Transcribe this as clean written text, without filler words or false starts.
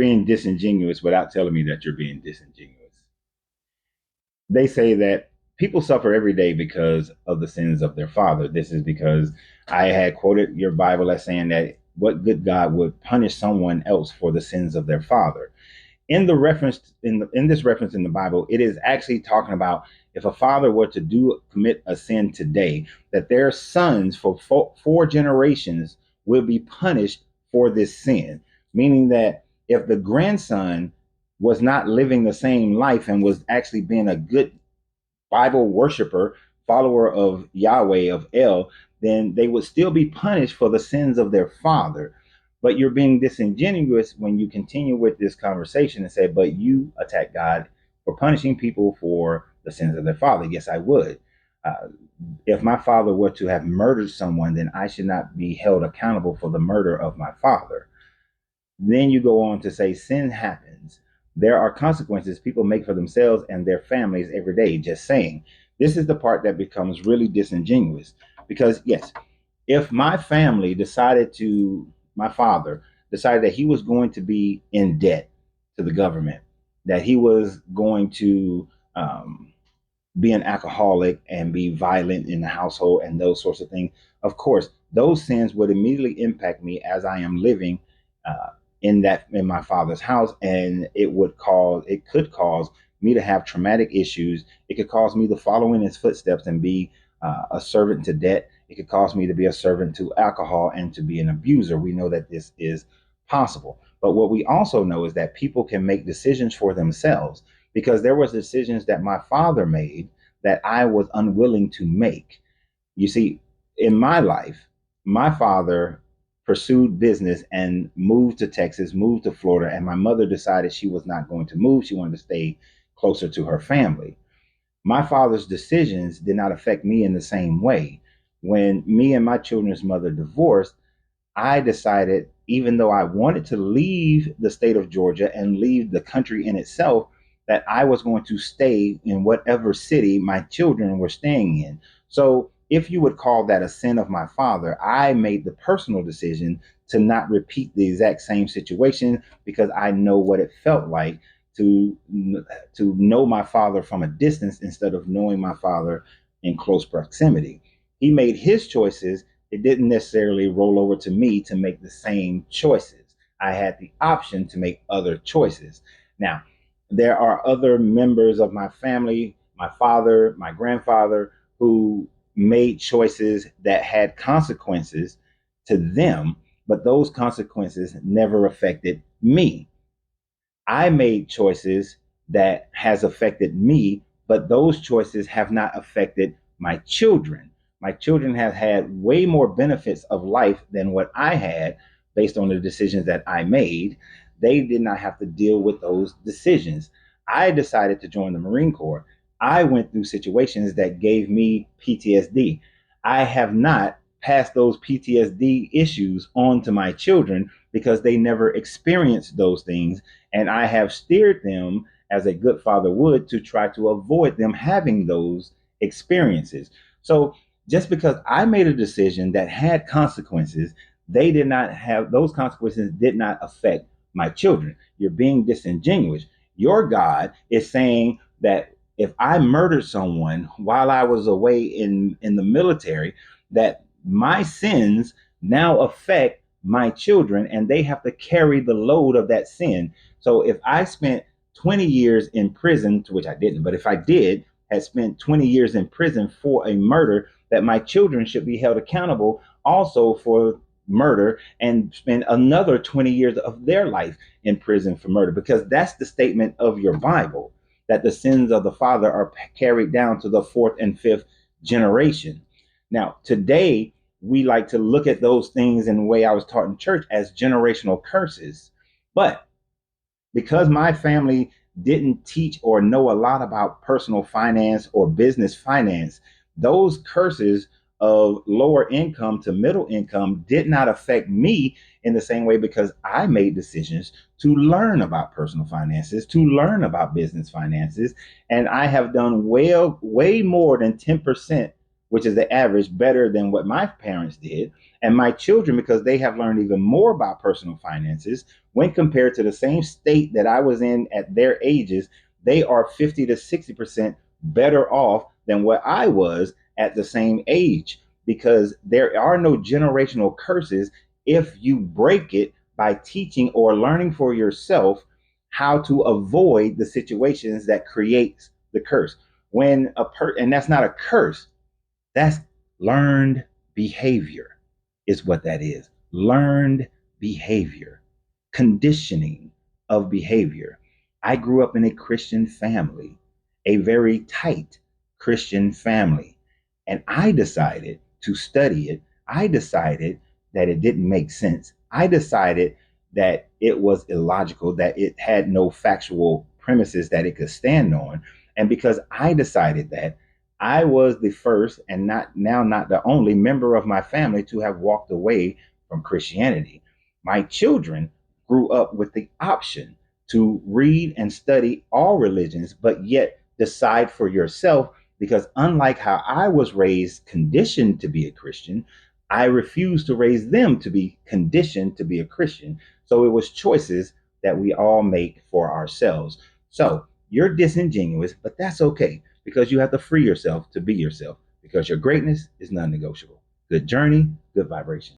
being disingenuous without telling me that you're being disingenuous. They say that people suffer every day because of the sins of their father. This is because I had quoted your Bible as saying that what good God would punish someone else for the sins of their father. In the reference in this reference in the Bible, it is actually talking about if a father were to commit a sin today, that their sons for four generations will be punished for this sin. Meaning that if the grandson was not living the same life and was actually being a good Bible worshiper, follower of Yahweh, of El, then they would still be punished for the sins of their father. But you're being disingenuous when you continue with this conversation and say, but you attack God for punishing people for the sins of their father. Yes, I would. Uh, if my father were to have murdered someone, then I should not be held accountable for the murder of my father. Then you go on to say, sin happens. There are consequences people make for themselves and their families every day. Just saying. This is the part that becomes really disingenuous. Because, yes, if my father decided that he was going to be in debt to the government, that he was going to be an alcoholic and be violent in the household and those sorts of things, of course, those sins would immediately impact me as I am living in my father's house, and it could cause me to have traumatic issues. It could cause me to follow in his footsteps and be a servant to debt. It could cause me to be a servant to alcohol and to be an abuser. We know that this is possible. But what we also know is that people can make decisions for themselves, because there was decisions that my father made that I was unwilling to make. You see, in my life, my father pursued business and moved to Texas, moved to Florida, and my mother decided she was not going to move. She wanted to stay closer to her family. My father's decisions did not affect me in the same way. When me and my children's mother divorced, I decided, even though I wanted to leave the state of Georgia and leave the country in itself, that I was going to stay in whatever city my children were staying in. So, if you would call that a sin of my father, I made the personal decision to not repeat the exact same situation, because I know what it felt like to know my father from a distance instead of knowing my father in close proximity. He made his choices. It didn't necessarily roll over to me to make the same choices. I had the option to make other choices. Now, there are other members of my family, my father, my grandfather, who made choices that had consequences to them, but those consequences never affected me. I made choices that has affected me, but those choices have not affected my children. My children have had way more benefits of life than what I had based on the decisions that I made. They did not have to deal with those decisions. I decided to join the Marine Corps. I went through situations that gave me PTSD. I have not passed those PTSD issues on to my children because they never experienced those things. And I have steered them, as a good father would, to try to avoid them having those experiences. So just because I made a decision that had consequences, they did not have those consequences, did not affect my children. You're being disingenuous. Your God is saying that if I murdered someone while I was away in the military, that my sins now affect my children and they have to carry the load of that sin. So if I spent 20 years in prison, to which I didn't, but if I did, had spent 20 years in prison for a murder, that my children should be held accountable also for murder and spend another 20 years of their life in prison for murder, because that's the statement of your Bible, that the sins of the father are carried down to the fourth and fifth generation. Now, today, we like to look at those things in the way I was taught in church as generational curses. But because my family didn't teach or know a lot about personal finance or business finance, those curses of lower income to middle income did not affect me in the same way, because I made decisions to learn about personal finances, to learn about business finances, and I have done way more than 10% which is the average, better than what my parents did. And my children, because they have learned even more about personal finances, when compared to the same state that I was in at their ages, they are 50 to 60% better off than what I was at the same age, because there are no generational curses if you break it by teaching or learning for yourself how to avoid the situations that creates the curse. And that's not a curse, that's learned behavior, is what that is. Learned behavior, conditioning of behavior. I grew up in a Christian family, a very tight Christian family, and I decided to study it. I decided that it didn't make sense. I decided that it was illogical, that it had no factual premises that it could stand on. And because I decided that, I was the first and not the only member of my family to have walked away from Christianity. My children grew up with the option to read and study all religions, but yet decide for yourself, because unlike how I was raised, conditioned to be a Christian, I refused to raise them to be conditioned to be a Christian. So it was choices that we all make for ourselves. So you're disingenuous, but that's okay, because you have to free yourself to be yourself, because your greatness is non negotiable. Good journey, good vibration.